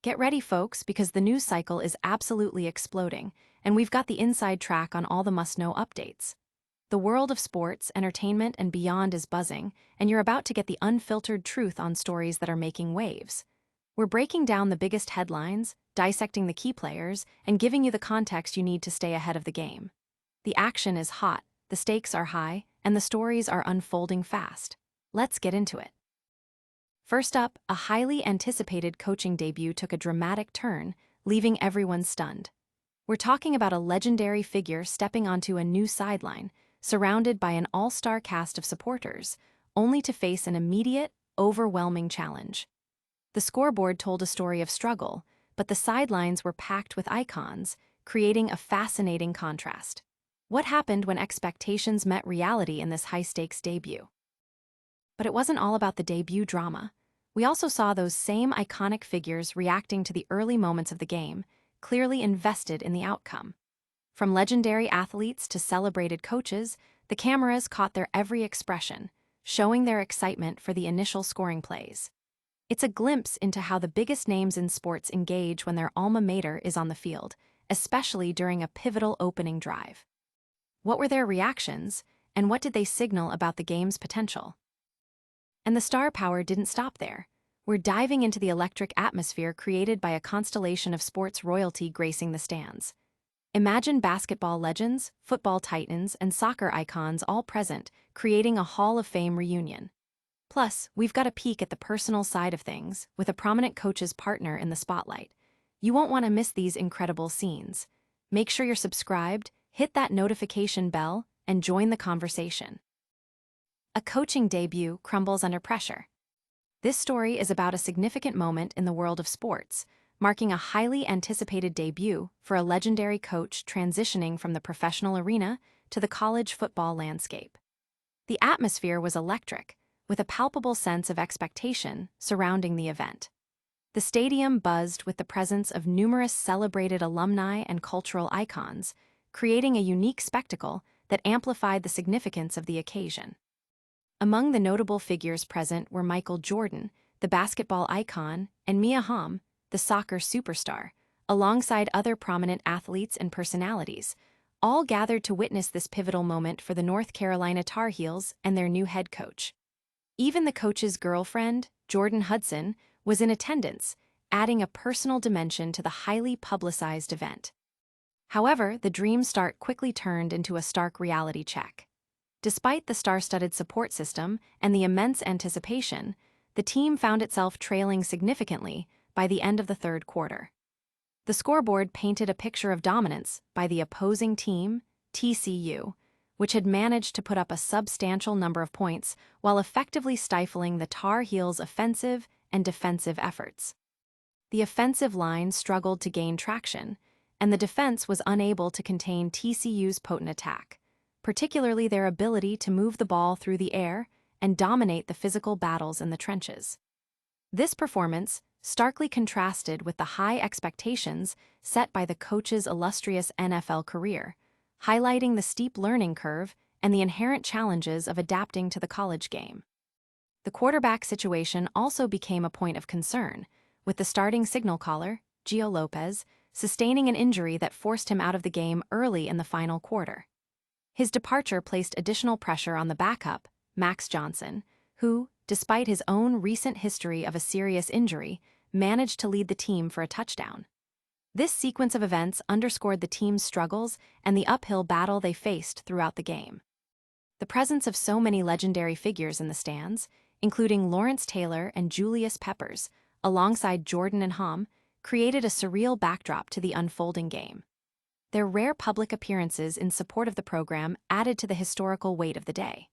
Get ready, folks, because the news cycle is absolutely exploding, and we've got the inside track on all the must-know updates. The world of sports, entertainment, and beyond is buzzing, and you're about to get the unfiltered truth on stories that are making waves. We're breaking down the biggest headlines, dissecting the key players, and giving you the context you need to stay ahead of the game. The action is hot, the stakes are high, and the stories are unfolding fast. Let's get into it. First up, a highly anticipated coaching debut took a dramatic turn, leaving everyone stunned. We're talking about a legendary figure stepping onto a new sideline, surrounded by an all-star cast of supporters, only to face an immediate, overwhelming challenge. The scoreboard told a story of struggle, but the sidelines were packed with icons, creating a fascinating contrast. What happened when expectations met reality in this high-stakes debut? But it wasn't all about the debut drama. We also saw those same iconic figures reacting to the early moments of the game, clearly invested in the outcome. From legendary athletes to celebrated coaches, the cameras caught their every expression, showing their excitement for the initial scoring plays. It's a glimpse into how the biggest names in sports engage when their alma mater is on the field, especially during a pivotal opening drive. What were their reactions, and what did they signal about the game's potential? And the star power didn't stop there. We're diving into the electric atmosphere created by a constellation of sports royalty gracing the stands. Imagine basketball legends, football titans, and soccer icons all present, creating a Hall of Fame reunion. Plus, we've got a peek at the personal side of things, with a prominent coach's partner in the spotlight. You won't want to miss these incredible scenes. Make sure you're subscribed, hit that notification bell, and join the conversation. A coaching debut crumbles under pressure. This story is about a significant moment in the world of sports, marking a highly anticipated debut for a legendary coach transitioning from the professional arena to the college football landscape. The atmosphere was electric, with a palpable sense of expectation surrounding the event. The stadium buzzed with the presence of numerous celebrated alumni and cultural icons, creating a unique spectacle that amplified the significance of the occasion. Among the notable figures present were Michael Jordan, the basketball icon, and Hamm, the soccer superstar, alongside other prominent athletes and personalities, all gathered to witness this pivotal moment for the North Carolina Tar Heels and their new head coach. Even the coach's girlfriend, Jordan Hudson, was in attendance, adding a personal dimension to the highly publicized event. However, the dream start quickly turned into a stark reality check. Despite the star-studded support system and the immense anticipation, the team found itself trailing significantly by the end of the third quarter. The scoreboard painted a picture of dominance by the opposing team, TCU, which had managed to put up a substantial number of points while effectively stifling the Tar Heels' offensive and defensive efforts. The offensive line struggled to gain traction, and the defense was unable to contain TCU's potent attack, particularly their ability to move the ball through the air and dominate the physical battles in the trenches. This performance starkly contrasted with the high expectations set by the coach's illustrious NFL career, highlighting the steep learning curve and the inherent challenges of adapting to the college game. The quarterback situation also became a point of concern, with the starting signal caller, Gio Lopez, sustaining an injury that forced him out of the game early in the final quarter. His departure placed additional pressure on the backup, Max Johnson, who, despite his own recent history of a serious injury, managed to lead the team for a touchdown. This sequence of events underscored the team's struggles and the uphill battle they faced throughout the game. The presence of so many legendary figures in the stands, including Lawrence Taylor and Julius Peppers, alongside Jordan and Hamm, created a surreal backdrop to the unfolding game. Their rare public appearances in support of the program added to the historical weight of the day.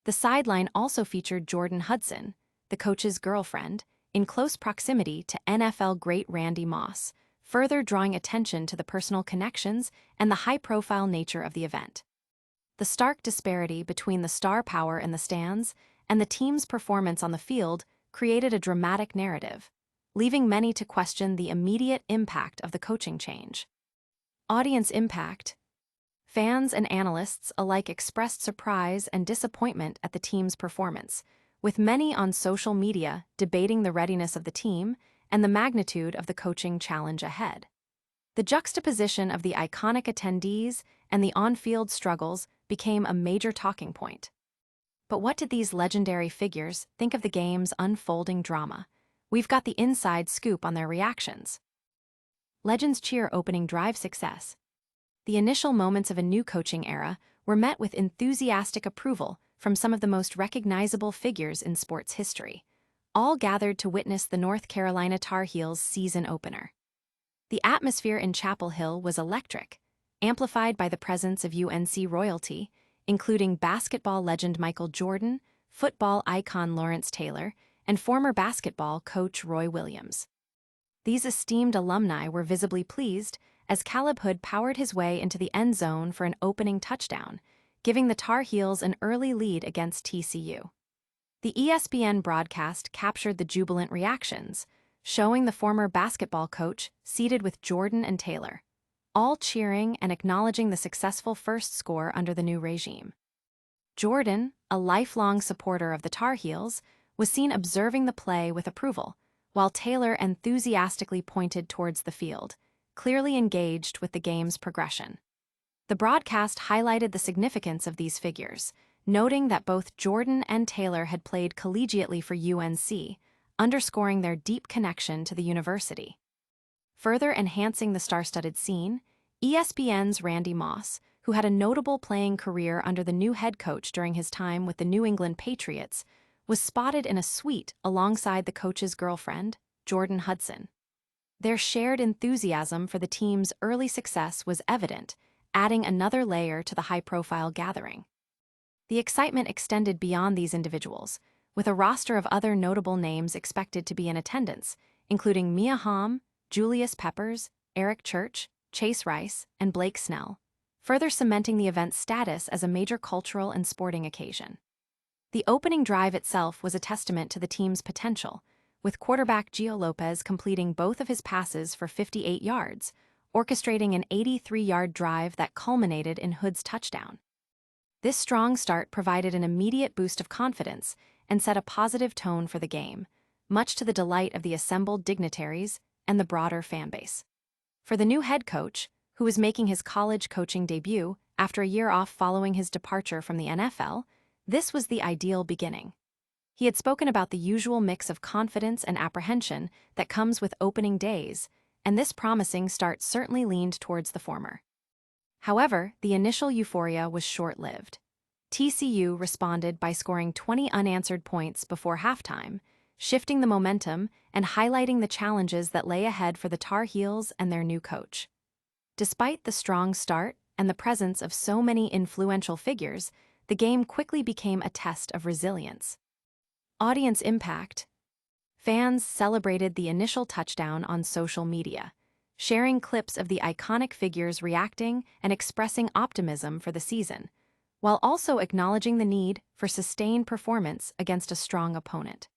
The sideline also featured Jordan Hudson, the coach's girlfriend, in close proximity to NFL great Randy Moss, further drawing attention to the personal connections and the high-profile nature of the event. The stark disparity between the star power in the stands and the team's performance on the field created a dramatic narrative, leaving many to question the immediate impact of the coaching change. Audience impact. Fans and analysts alike expressed surprise and disappointment at the team's performance, with many on social media debating the readiness of the team and the magnitude of the coaching challenge ahead. The juxtaposition of the iconic attendees and the on-field struggles became a major talking point. But what did these legendary figures think of the game's unfolding drama? We've got the inside scoop on their reactions. Legends cheer opening drive success. The initial moments of a new coaching era were met with enthusiastic approval from some of the most recognizable figures in sports history, all gathered to witness the North Carolina Tar Heels' season opener. The atmosphere in Chapel Hill was electric, amplified by the presence of UNC royalty, including basketball legend Michael Jordan, football icon Lawrence Taylor, and former basketball coach Roy Williams. These esteemed alumni were visibly pleased as Caleb Hood powered his way into the end zone for an opening touchdown, giving the Tar Heels an early lead against TCU. The ESPN broadcast captured the jubilant reactions, showing the former basketball coach seated with Jordan and Taylor, all cheering and acknowledging the successful first score under the new regime. Jordan, a lifelong supporter of the Tar Heels, was seen observing the play with approval, while Taylor enthusiastically pointed towards the field, clearly engaged with the game's progression. The broadcast highlighted the significance of these figures, noting that both Jordan and Taylor had played collegiately for UNC, underscoring their deep connection to the university. Further enhancing the star-studded scene, ESPN's Randy Moss, who had a notable playing career under the new head coach during his time with the New England Patriots, was spotted in a suite alongside the coach's girlfriend, Jordan Hudson. Their shared enthusiasm for the team's early success was evident, adding another layer to the high-profile gathering. The excitement extended beyond these individuals, with a roster of other notable names expected to be in attendance, including Hamm, Julius Peppers, Eric Church, Chase Rice, and Blake Snell, further cementing the event's status as a major cultural and sporting occasion. The opening drive itself was a testament to the team's potential, with quarterback Gio Lopez completing both of his passes for 58 yards, orchestrating an 83-yard drive that culminated in Hood's touchdown. This strong start provided an immediate boost of confidence and set a positive tone for the game, much to the delight of the assembled dignitaries and the broader fanbase. For the new head coach, who was making his college coaching debut after a year off following his departure from the NFL, this was the ideal beginning. He had spoken about the usual mix of confidence and apprehension that comes with opening days, and this promising start certainly leaned towards the former. However, the initial euphoria was short-lived. TCU responded by scoring 20 unanswered points before halftime, shifting the momentum and highlighting the challenges that lay ahead for the Tar Heels and their new coach. Despite the strong start and the presence of so many influential figures, the game quickly became a test of resilience. Audience impact. Fans celebrated the initial touchdown on social media, sharing clips of the iconic figures reacting and expressing optimism for the season, while also acknowledging the need for sustained performance against a strong opponent.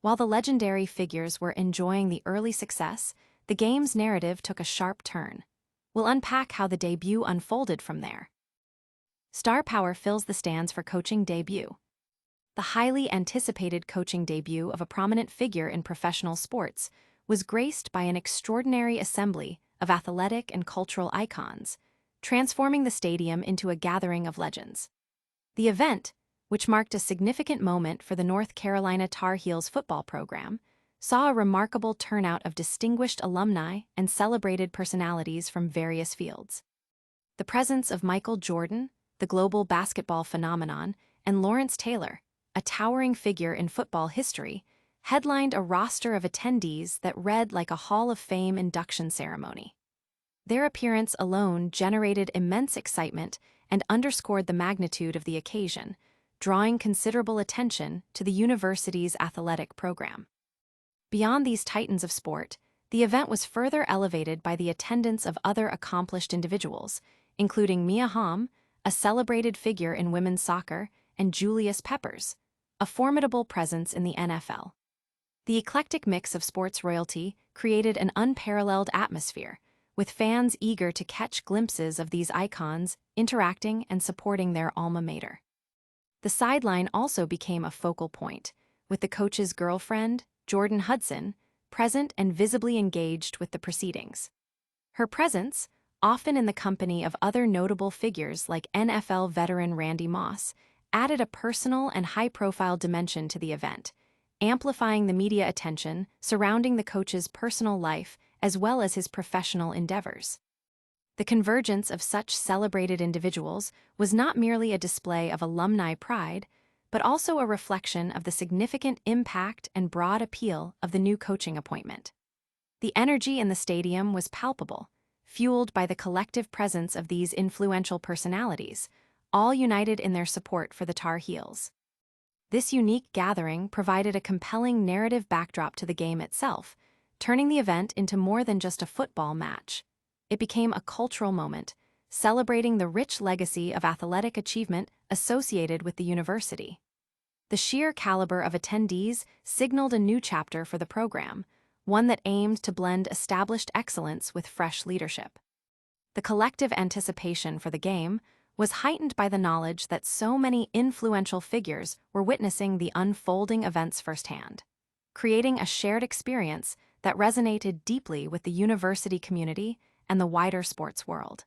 While the legendary figures were enjoying the early success, the game's narrative took a sharp turn. We'll unpack how the debut unfolded from there. Star power fills the stands for coaching debut. The highly anticipated coaching debut of a prominent figure in professional sports was graced by an extraordinary assembly of athletic and cultural icons, transforming the stadium into a gathering of legends. The event, which marked a significant moment for the North Carolina Tar Heels football program, saw a remarkable turnout of distinguished alumni and celebrated personalities from various fields. The presence of Michael Jordan, the global basketball phenomenon, and Lawrence Taylor, a towering figure in football history, headlined a roster of attendees that read like a Hall of Fame induction ceremony. Their appearance alone generated immense excitement and underscored the magnitude of the occasion, drawing considerable attention to the university's athletic program. Beyond these titans of sport, the event was further elevated by the attendance of other accomplished individuals, including Hamm, a celebrated figure in women's soccer, and Julius Peppers, a formidable presence in the NFL. The eclectic mix of sports royalty created an unparalleled atmosphere, with fans eager to catch glimpses of these icons interacting and supporting their alma mater. The sideline also became a focal point, with the coach's girlfriend, Jordan Hudson, present and visibly engaged with the proceedings. Her presence, often in the company of other notable figures like NFL veteran Randy Moss, added a personal and high-profile dimension to the event, amplifying the media attention surrounding the coach's personal life as well as his professional endeavors. The convergence of such celebrated individuals was not merely a display of alumni pride, but also a reflection of the significant impact and broad appeal of the new coaching appointment. The energy in the stadium was palpable, fueled by the collective presence of these influential personalities, all united in their support for the Tar Heels. This unique gathering provided a compelling narrative backdrop to the game itself, turning the event into more than just a football match. It became a cultural moment, celebrating the rich legacy of athletic achievement associated with the university. The sheer caliber of attendees signaled a new chapter for the program, one that aimed to blend established excellence with fresh leadership. The collective anticipation for the game was heightened by the knowledge that so many influential figures were witnessing the unfolding events firsthand, creating a shared experience that resonated deeply with the university community and the wider sports world.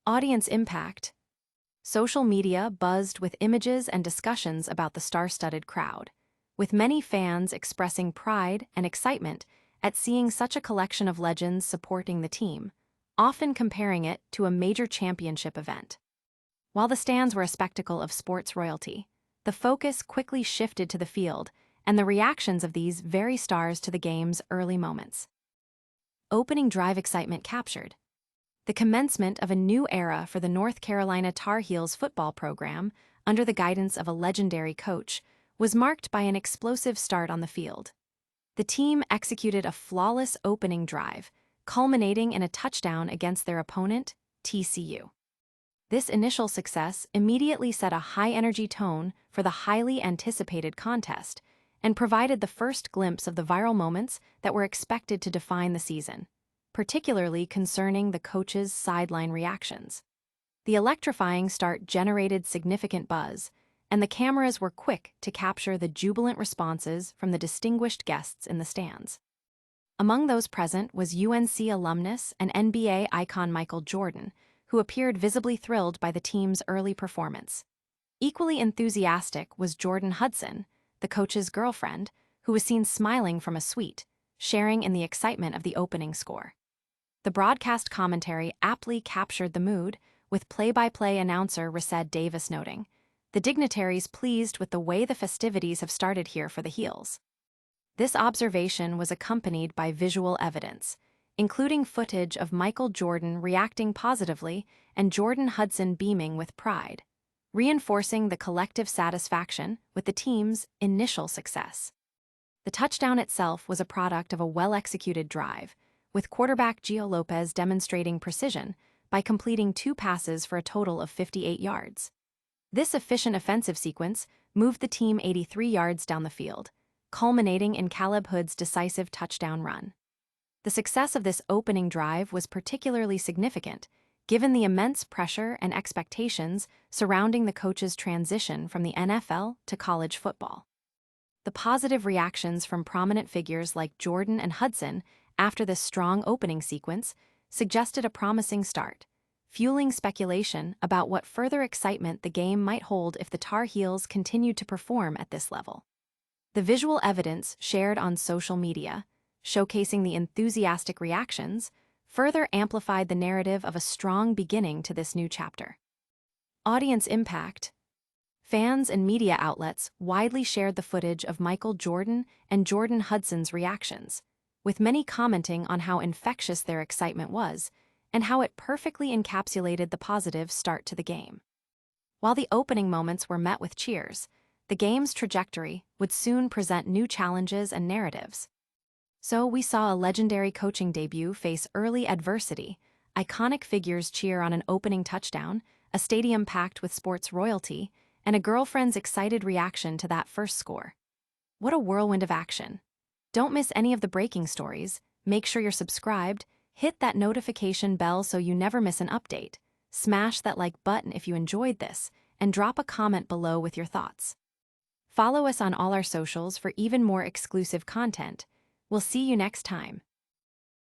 Audience impact. Social media buzzed with images and discussions about the star-studded crowd, with many fans expressing pride and excitement at seeing such a collection of legends supporting the team, often comparing it to a major championship event. While the stands were a spectacle of sports royalty, the focus quickly shifted to the field and the reactions of these very stars to the game's early moments. Opening drive excitement captured. The commencement of a new era for the North Carolina Tar Heels football program, under the guidance of a legendary coach, was marked by an explosive start on the field. The team executed a flawless opening drive, culminating in a touchdown against their opponent, TCU. This initial success immediately set a high-energy tone for the highly anticipated contest and provided the first glimpse of the viral moments that were expected to define the season, particularly concerning the coach's sideline reactions. The electrifying start generated significant buzz, and the cameras were quick to capture the jubilant responses from the distinguished guests in the stands. Among those present was UNC alumnus and NBA icon Michael Jordan, who appeared visibly thrilled by the team's early performance. Equally enthusiastic was Jordan Hudson, the coach's girlfriend, who was seen smiling from a suite, sharing in the excitement of the opening score. The broadcast commentary aptly captured the mood, with play-by-play announcer Rased Davis noting, "The dignitaries pleased with the way the festivities have started here for the Heels." This observation was accompanied by visual evidence, including footage of Michael Jordan reacting positively and Jordan Hudson beaming with pride, reinforcing the collective satisfaction with the team's initial success. The touchdown itself was a product of a well-executed drive, with quarterback Gio Lopez demonstrating precision by completing 2 passes for a total of 58 yards. This efficient offensive sequence moved the team 83 yards down the field, culminating in Caleb Hood's decisive touchdown run. The success of this opening drive was particularly significant, given the immense pressure and expectations surrounding the coach's transition from the NFL to college football. The positive reactions from prominent figures like Jordan and Hudson after this strong opening sequence suggested a promising start, fueling speculation about what further excitement the game might hold if the Tar Heels continued to perform at this level. The visual evidence shared on social media, showcasing the enthusiastic reactions, further amplified the narrative of a strong beginning to this new chapter. Audience impact. Fans and media outlets widely shared the footage of Michael Jordan and Jordan Hudson's reactions, with many commenting on how infectious their excitement was and how it perfectly encapsulated the positive start to the game. While the opening moments were met with cheers, the game's trajectory would soon present new challenges and narratives. So we saw a legendary coaching debut face early adversity, iconic figures cheer on an opening touchdown, a stadium packed with sports royalty, and a girlfriend's excited reaction to that first score. What a whirlwind of action. Don't miss any of the breaking stories. Make sure you're subscribed, hit that notification bell so you never miss an update, smash that like button if you enjoyed this, and drop a comment below with your thoughts. Follow us on all our socials for even more exclusive content. We'll see you next time.